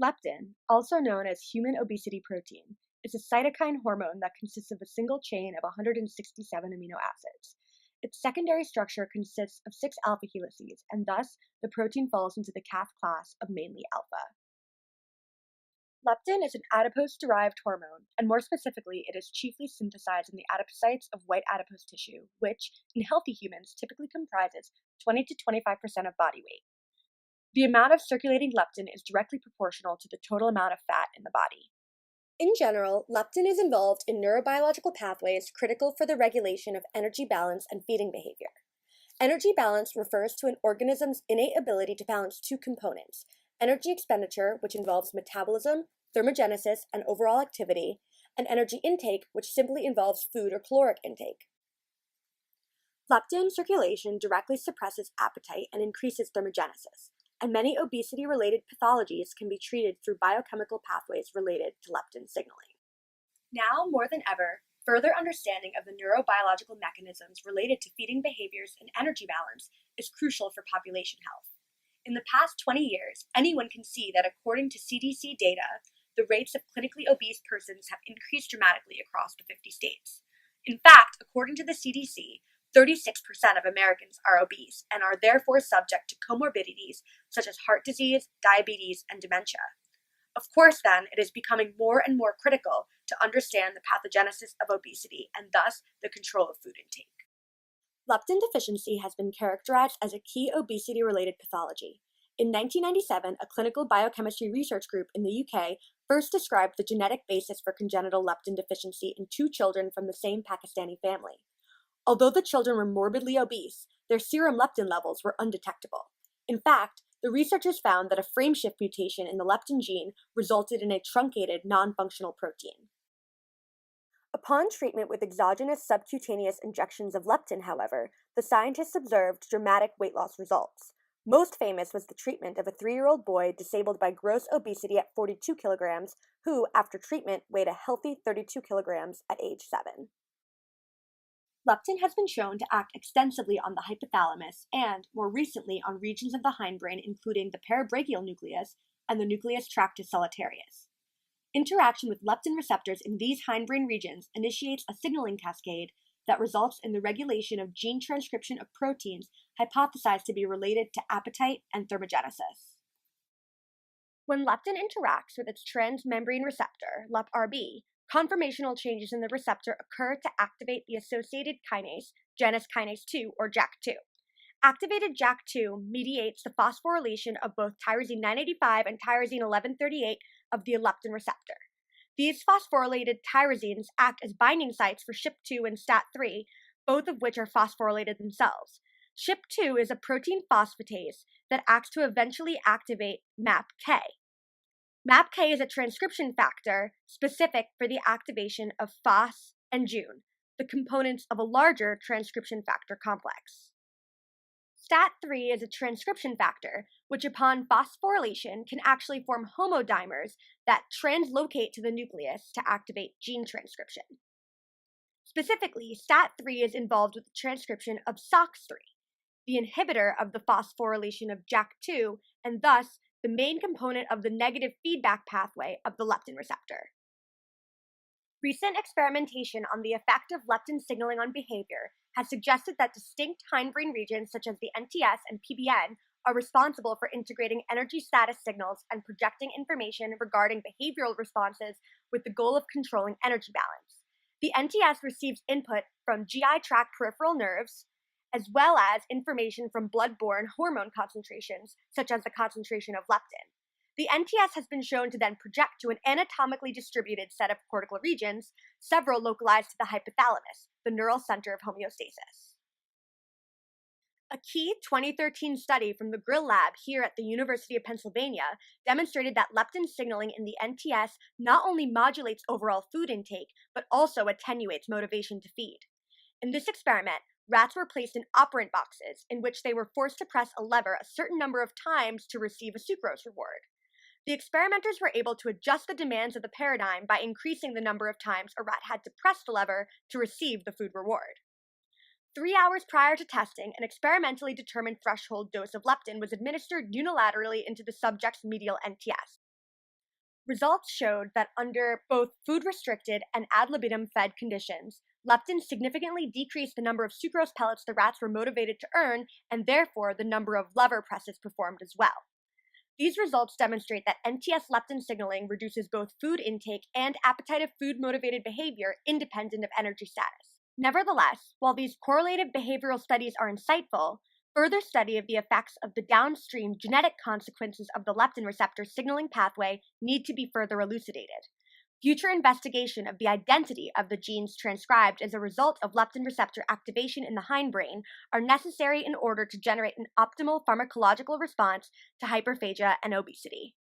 Leptin, also known as human obesity protein, is a cytokine hormone that consists of a single chain of 167 amino acids. Its secondary structure consists of 6 alpha helices, and thus the protein falls into the Cas class of mainly alpha. Leptin is an adipose-derived hormone, and more specifically, it is chiefly synthesized in the adipocytes of white adipose tissue, which, in healthy humans, typically comprises 20 to 25% of body weight. The amount of circulating leptin is directly proportional to the total amount of fat in the body. In general, leptin is involved in neurobiological pathways critical for the regulation of energy balance and feeding behavior. Energy balance refers to an organism's innate ability to balance two components: energy expenditure, which involves metabolism, thermogenesis, and overall activity, and energy intake, which simply involves food or caloric intake. Leptin circulation directly suppresses appetite and increases thermogenesis, and many obesity-related pathologies can be treated through biochemical pathways related to leptin signaling. Now, more than ever, further understanding of the neurobiological mechanisms related to feeding behaviors and energy balance is crucial for population health. In the past 20 years, anyone can see that according to CDC data, the rates of clinically obese persons have increased dramatically across the 50 states. In fact, according to the CDC, 36% of Americans are obese and are therefore subject to comorbidities such as heart disease, diabetes, and dementia. Of course, then, it is becoming more and more critical to understand the pathogenesis of obesity and thus the control of food intake. Leptin deficiency has been characterized as a key obesity-related pathology. In 1997, a clinical biochemistry research group in the UK first described the genetic basis for congenital leptin deficiency in 2 children from the same Pakistani family. Although the children were morbidly obese, their serum leptin levels were undetectable. In fact, the researchers found that a frameshift mutation in the leptin gene resulted in a truncated, non-functional protein. Upon treatment with exogenous subcutaneous injections of leptin, however, the scientists observed dramatic weight loss results. Most famous was the treatment of a 3-year-old boy disabled by gross obesity at 42 kilograms, who, after treatment, weighed a healthy 32 kilograms at age 7. Leptin has been shown to act extensively on the hypothalamus and, more recently, on regions of the hindbrain including the parabrachial nucleus and the nucleus tractus solitarius. Interaction with leptin receptors in these hindbrain regions initiates a signaling cascade that results in the regulation of gene transcription of proteins hypothesized to be related to appetite and thermogenesis. When leptin interacts with its transmembrane receptor, LEPRB, conformational changes in the receptor occur to activate the associated kinase, Janus kinase 2 or JAK2. Activated JAK2 mediates the phosphorylation of both tyrosine 985 and tyrosine 1138 of the leptin receptor. These phosphorylated tyrosines act as binding sites for SHP2 and STAT3, both of which are phosphorylated themselves. SHP2 is a protein phosphatase that acts to eventually activate MAPK. MAPK is a transcription factor specific for the activation of Phos and Jun, the components of a larger transcription factor complex. STAT3 is a transcription factor, which upon phosphorylation can actually form homodimers that translocate to the nucleus to activate gene transcription. Specifically, STAT3 is involved with the transcription of SOX3, the inhibitor of the phosphorylation of JAK2, and thus the main component of the negative feedback pathway of the leptin receptor. Recent experimentation on the effect of leptin signaling on behavior has suggested that distinct hindbrain regions such as the NTS and PBN are responsible for integrating energy status signals and projecting information regarding behavioral responses with the goal of controlling energy balance. The NTS receives input from GI tract peripheral nerves, as well as information from blood-borne hormone concentrations, such as the concentration of leptin. The NTS has been shown to then project to an anatomically distributed set of cortical regions, several localized to the hypothalamus, the neural center of homeostasis. A key 2013 study from the Grill Lab here at the University of Pennsylvania demonstrated that leptin signaling in the NTS not only modulates overall food intake, but also attenuates motivation to feed. In this experiment, rats were placed in operant boxes in which they were forced to press a lever a certain number of times to receive a sucrose reward. The experimenters were able to adjust the demands of the paradigm by increasing the number of times a rat had to press the lever to receive the food reward. 3 hours prior to testing, an experimentally determined threshold dose of leptin was administered unilaterally into the subject's medial NTS. Results showed that under both food restricted and ad libitum fed conditions, leptin significantly decreased the number of sucrose pellets the rats were motivated to earn, and therefore the number of lever presses performed as well. These results demonstrate that NTS leptin signaling reduces both food intake and appetite of food motivated behavior independent of energy status. Nevertheless, while these correlative behavioral studies are insightful, further study of the effects of the downstream genetic consequences of the leptin receptor signaling pathway need to be further elucidated. Future investigation of the identity of the genes transcribed as a result of leptin receptor activation in the hindbrain are necessary in order to generate an optimal pharmacological response to hyperphagia and obesity.